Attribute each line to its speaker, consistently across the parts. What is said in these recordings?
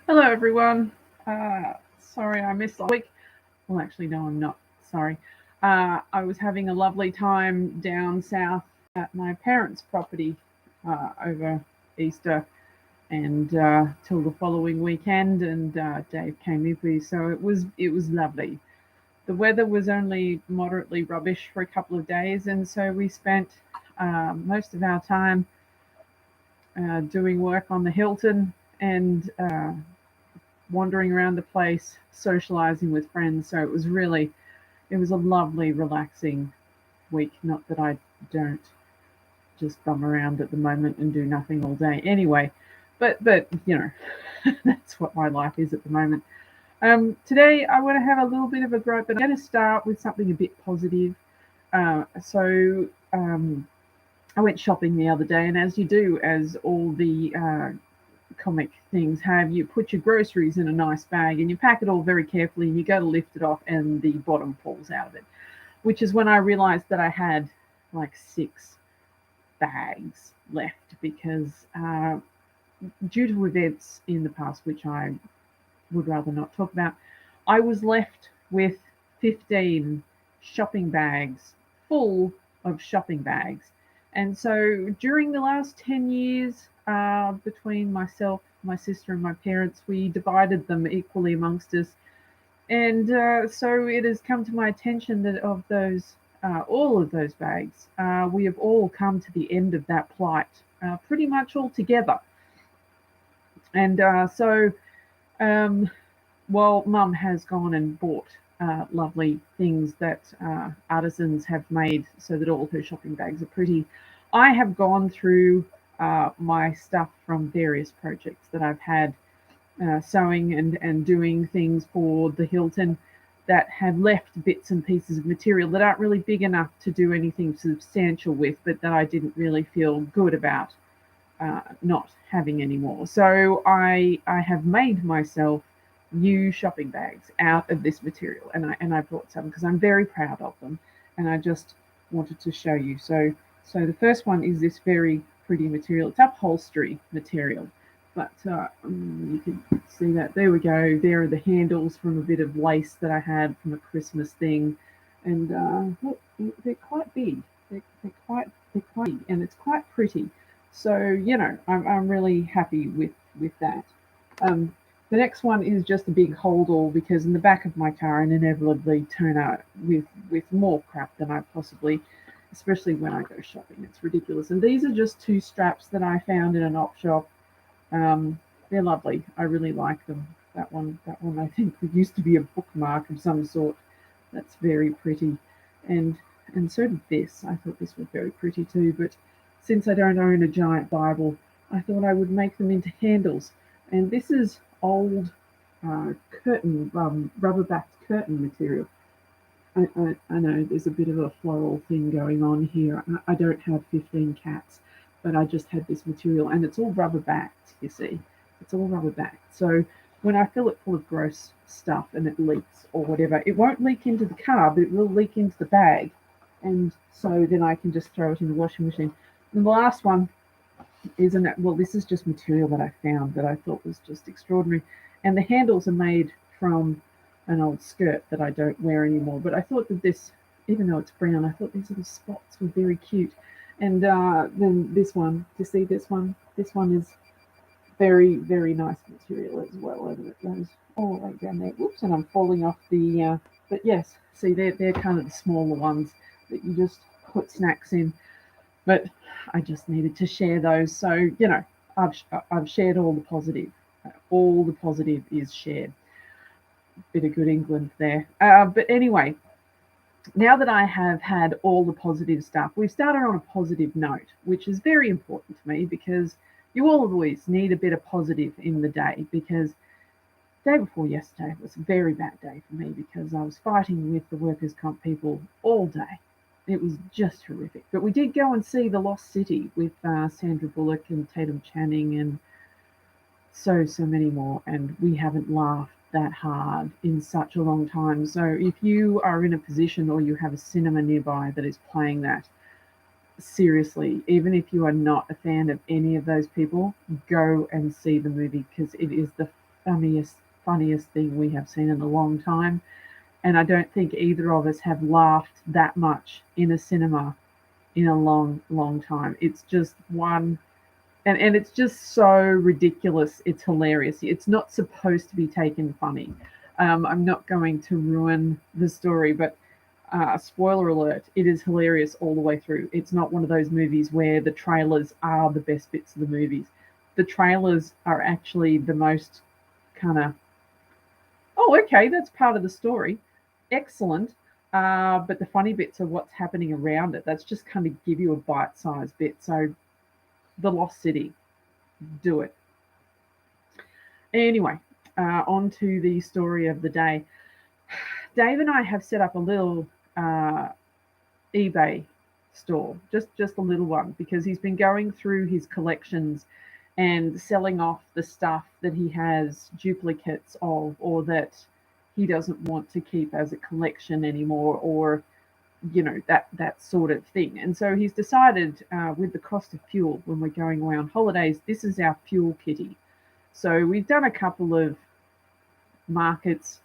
Speaker 1: Hello, everyone. Sorry I missed last week. Well, actually, no, I'm not. Sorry. I was having a lovely time down south at my parents' property over Easter and till the following weekend, and Dave came with me, so it was lovely. The weather was only moderately rubbish for a couple of days, and so we spent most of our time doing work on the Hilton and wandering around the place, socializing with friends. So it was a lovely, relaxing week. Not that I don't just bum around at the moment and do nothing all day anyway, but that's what my life is at the moment. Today I want to have a little bit of a gripe, but I'm going to start with something a bit positive. So I went shopping the other day, and as you do, as all the comic things have, you put your groceries in a nice bag and you pack it all very carefully and you go to lift it off and the bottom falls out of it, which is when I realized that I had like 6 bags left because due to events in the past, which I would rather not talk about, I was left with 15 shopping bags full of shopping bags. And so during the last 10 years, between myself, my sister, and my parents, we divided them equally amongst us. And so it has come to my attention that of those, all of those bags, we have all come to the end of that plight, pretty much all together. And um, well, Mum has gone and bought lovely things that artisans have made so that all her shopping bags are pretty. I have gone through my stuff from various projects that I've had, sewing and doing things for the Hilton, that have left bits and pieces of material that aren't really big enough to do anything substantial with, but that I didn't really feel good about not having anymore. So I have made myself new shopping bags out of this material, and I brought some because I'm very proud of them, and I just wanted to show you. So the first one is this very pretty material. It's upholstery material, but you can see that. There we go. There are the handles from a bit of lace that I had from a Christmas thing, and look, they're quite big. They're quite big, and it's quite pretty. So I'm really happy with that. Um, the next one is just a big hold all because in the back of my car I inevitably turn out with more crap than I possibly, especially when I go shopping. It's ridiculous. And these are just 2 straps that I found in an op shop. They're lovely. I really like them. That one I think used to be a bookmark of some sort. That's very pretty. And and so did this. I thought this was very pretty too, but since I don't own a giant Bible, I thought I would make them into handles. And this is old curtain, rubber-backed curtain material. I know there's a bit of a floral thing going on here. I don't have 15 cats, but I just had this material, and it's all rubber-backed, you see. It's all rubber-backed. So when I fill it full of gross stuff and it leaks or whatever, it won't leak into the car, but it will leak into the bag. And so then I can just throw it in the washing machine. And the last one isn't it? Well, this is just material that I found that I thought was just extraordinary. And the handles are made from an old skirt that I don't wear anymore. But I thought that this, even though it's brown, I thought these little spots were very cute. And then this one, do you see this one? This one is very, very nice material as well. And it goes all the way down there. Whoops, and I'm falling off the. But yes, see, they're kind of the smaller ones that you just put snacks in. But I just needed to share those. So I've shared all the positive. All the positive is shared. Bit of good England there. But anyway, now that I have had all the positive stuff, we've started on a positive note, which is very important to me because you always need a bit of positive in the day. Because day before yesterday was a very bad day for me because I was fighting with the workers' comp people all day. It was just horrific. But we did go and see The Lost City with Sandra Bullock and Tatum Channing and so many more. And we haven't laughed that hard in such a long time. So if you are in a position or you have a cinema nearby that is playing that, seriously, even if you are not a fan of any of those people, go and see the movie because it is the funniest thing we have seen in a long time. And I don't think either of us have laughed that much in a cinema in a long, long time. It's just one, and it's just so ridiculous. It's hilarious. It's not supposed to be taken funny. I'm not going to ruin the story, but spoiler alert, it is hilarious all the way through. It's not one of those movies where the trailers are the best bits of the movies. The trailers are actually the most kind of, oh, okay, that's part of the story. Excellent. But the funny bits are what's happening around it. That's just kind of give you a bite-sized bit. So, The Lost City, do it. Anyway, on to the story of the day. Dave and I have set up a little eBay store, just a little one, because he's been going through his collections and selling off the stuff that he has duplicates of, or that he doesn't want to keep as a collection anymore, or that sort of thing. And so he's decided, with the cost of fuel when we're going away on holidays, this is our fuel kitty. So we've done a couple of markets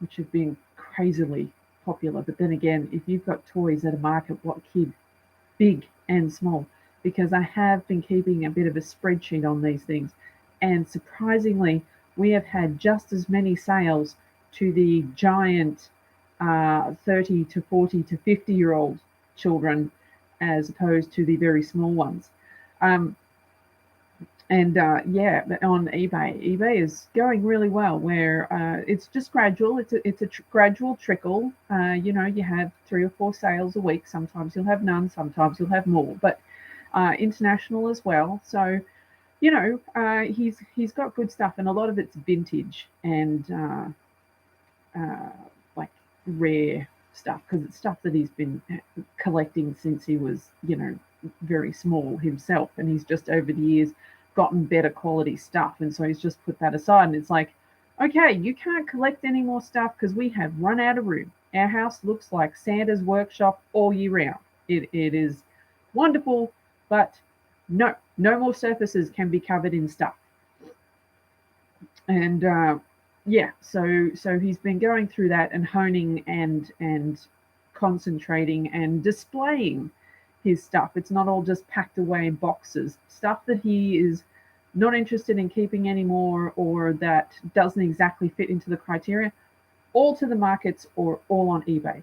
Speaker 1: which have been crazily popular. But then again, if you've got toys at a market, what kid, big and small? Because I have been keeping a bit of a spreadsheet on these things. And surprisingly, we have had just as many sales to the giant 30 to 40 to 50-year-old children as opposed to the very small ones. And on eBay is going really well. Where it's just gradual. It's a gradual trickle. You have 3 or 4 sales a week. Sometimes you'll have none. Sometimes you'll have more. But international as well. So he's got good stuff, and a lot of it's vintage and like rare stuff, because it's stuff that he's been collecting since he was very small himself, and he's just over the years gotten better quality stuff, and so he's just put that aside. And it's like, okay, you can't collect any more stuff because we have run out of room. Our house looks like Santa's workshop all year round. It is wonderful, but no more surfaces can be covered in stuff. And so he's been going through that and honing and concentrating and displaying his stuff. It's not all just packed away in boxes. Stuff that he is not interested in keeping anymore, or that doesn't exactly fit into the criteria, all to the markets or all on eBay.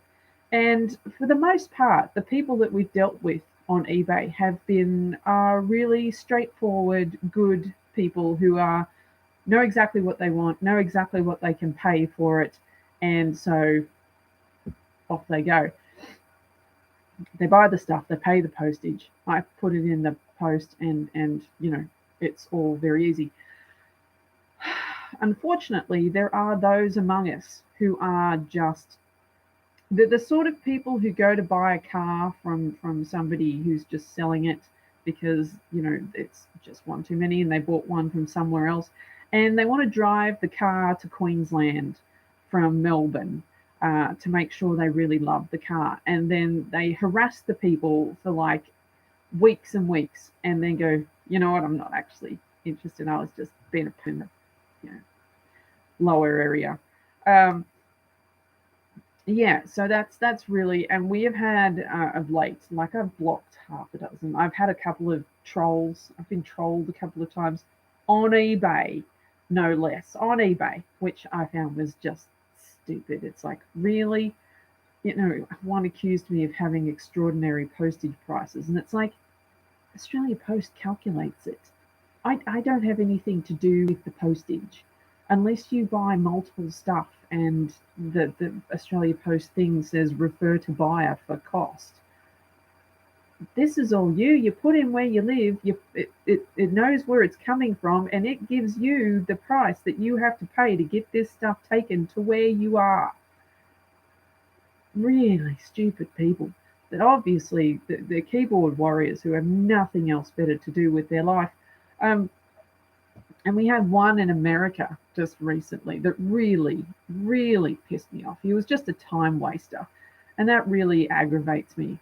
Speaker 1: And for the most part, the people that we've dealt with on eBay have been really straightforward, good people who know exactly what they want, know exactly what they can pay for it, and so off they go. They buy the stuff, they pay the postage. I put it in the post, and it's all very easy. Unfortunately, there are those among us who are just the sort of people who go to buy a car from somebody who's just selling it because it's just one too many, and they bought one from somewhere else, and they want to drive the car to Queensland from Melbourne to make sure they really love the car. And then they harass the people for like weeks and weeks, and then go, you know what, I'm not actually interested. I was just being a in the lower area. So that's really, and we have had of late, like I've blocked half a dozen. I've had a couple of trolls. I've been trolled a couple of times on eBay, no less, on eBay, which I found was just stupid. It's like, really? One accused me of having extraordinary postage prices, and it's like, Australia Post calculates it. I don't have anything to do with the postage unless you buy multiple stuff and the Australia Post thing says refer to buyer for cost. This is all you put in where you live. It knows where it's coming from, and it gives you the price that you have to pay to get this stuff taken to where you are. Really stupid people that obviously they're keyboard warriors who have nothing else better to do with their life. And we had one in America just recently that really, really pissed me off. He was just a time waster, and that really aggravates me.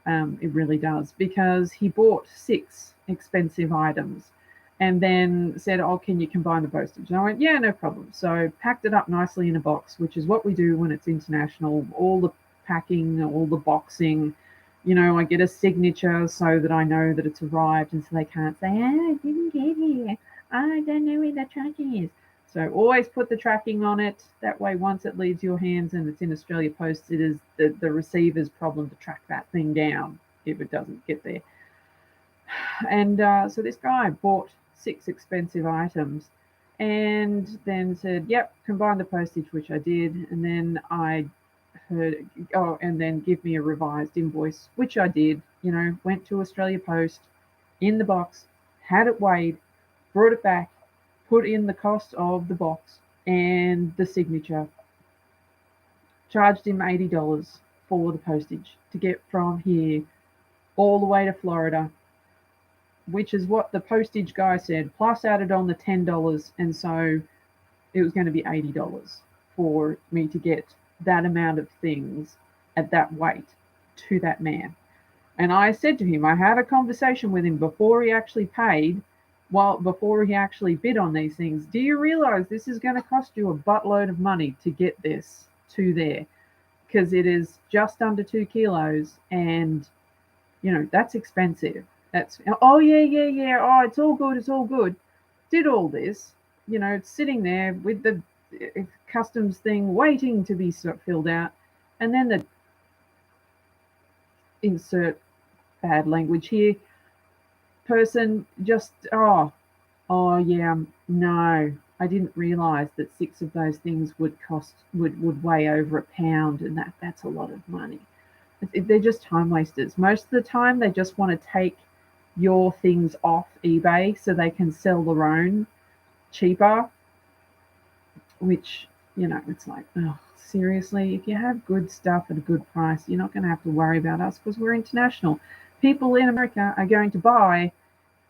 Speaker 1: It really does, because he bought 6 expensive items, and then said, oh, can you combine the postage? And I went, yeah, no problem. So packed it up nicely in a box, which is what we do when it's international. All the packing, all the boxing, I get a signature so that I know that it's arrived, and so they can't say, oh, it didn't get here. I don't know where the tracking is. So always put the tracking on it. That way, once it leaves your hands and it's in Australia Post, it is the receiver's problem to track that thing down if it doesn't get there. And so this guy bought 6 expensive items and then said, yep, combine the postage, which I did. And then I heard, oh, and then give me a revised invoice, which I did. Went to Australia Post in the box, had it weighed, brought it back, put in the cost of the box and the signature, charged him $80 for the postage to get from here all the way to Florida, which is what the postage guy said, plus added on the $10. And so it was going to be $80 for me to get that amount of things at that weight to that man. And I said to him, I had a conversation with him before he actually paid, before he actually bid on these things. Do you realize this is going to cost you a buttload of money to get this to there? Because it is just under 2 kilos, and that's expensive. That's, oh yeah. Oh, it's all good. Did all this, it's sitting there with the customs thing waiting to be filled out, and then the insert bad language here person just yeah, no, I didn't realize that 6 of those things would weigh over £1, and that's a lot of money. They're just time wasters. Most of the time they just want to take your things off eBay so they can sell their own cheaper, which it's like, oh, seriously, if you have good stuff at a good price, you're not going to have to worry about us because we're international. People in America are going to buy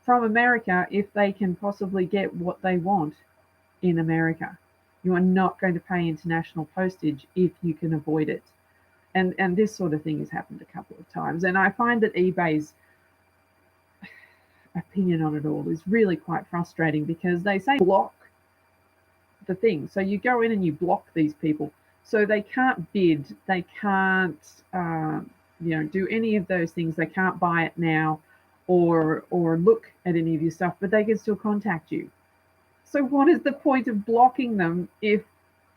Speaker 1: from America if they can possibly get what they want in America. You are not going to pay international postage if you can avoid it. And this sort of thing has happened a couple of times. And I find that eBay's opinion on it all is really quite frustrating because they say block the thing. So you go in and you block these people. So they can't bid. They can't, do any of those things. They can't buy it now or look at any of your stuff, but they can still contact you. So what is the point of blocking them if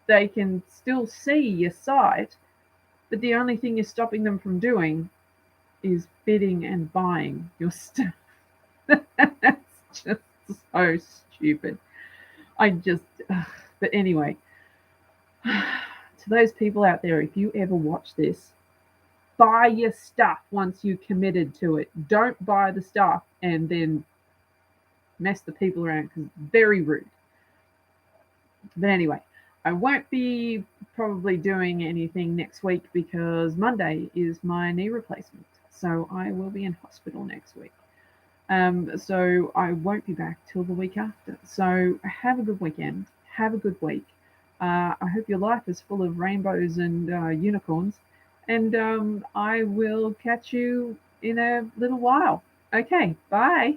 Speaker 1: they can still see your site, but the only thing you're stopping them from doing is bidding and buying your stuff? That's just so stupid. But anyway, to those people out there, if you ever watch this, buy your stuff once you committed to it. Don't buy the stuff and then mess the people around because it's very rude. But anyway, I won't be probably doing anything next week because Monday is my knee replacement. So I will be in hospital next week. So I won't be back till the week after. So have a good weekend. Have a good week. I hope your life is full of rainbows and unicorns. And I will catch you in a little while. Okay, bye.